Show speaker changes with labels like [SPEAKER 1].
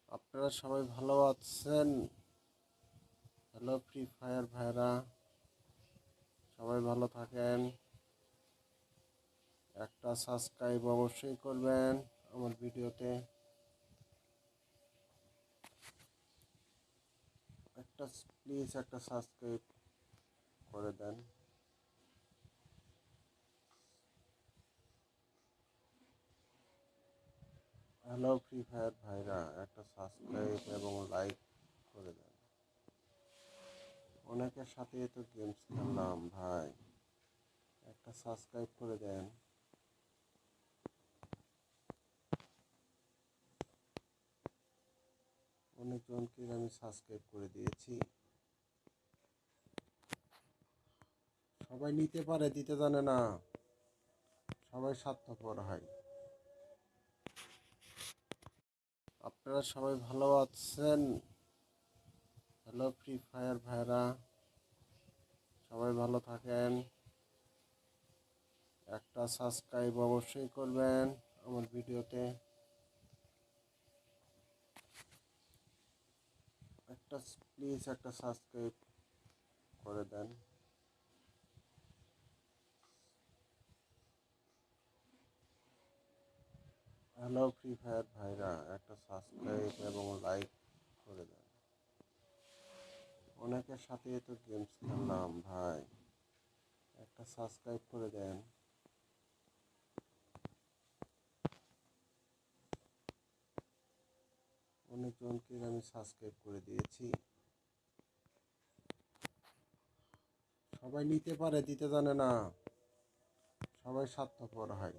[SPEAKER 1] আপনারা সবাই ভালো আছেন? হ্যালো ফ্রি ফায়ার ভাইরা, সবাই ভালো থাকেন। একটা সাবস্ক্রাইব অবশ্যই করবেন আমার ভিডিওতে। প্লিজ একটা সাবস্ক্রাইব করে দেন। হ্যালো ফ্রি ফায়ার ভাইরা, একটা সাবস্ক্রাইব এবং লাইক করে দেন। অনেকের সাথে তো গেমস খেললাম ভাই, একটা সাবস্ক্রাইব করে দেন। অনেকজনকে আমি সাবস্ক্রাইব করে দিয়েছি। সবাই নিতে পারে, দিতে জানে না। সবাই স্বার্থপর হয়। আপনারা সবাই ভালো আছেন? হ্যালো ফ্রি ফায়ার ভাইরা, সবাই ভালো থাকেন। একটা সাবস্ক্রাইব অবশ্যই করবেন আমার ভিডিওতে। প্লিজ একটা সাবস্ক্রাইব করে দেন। হ্যালো ফ্রি ফায়ার ভাইরা, একটা সাবস্ক্রাইব এবং লাইক করে দেন। অনেকের সাথে তো গেমস খেললাম ভাই, একটা সাবস্ক্রাইব করে দেন। অনেকজনকে আমি সাবস্ক্রাইব করে দিয়েছি। সবাই নিতে পারে, দিতে জানে না। সবাই স্বার্থপর হয়।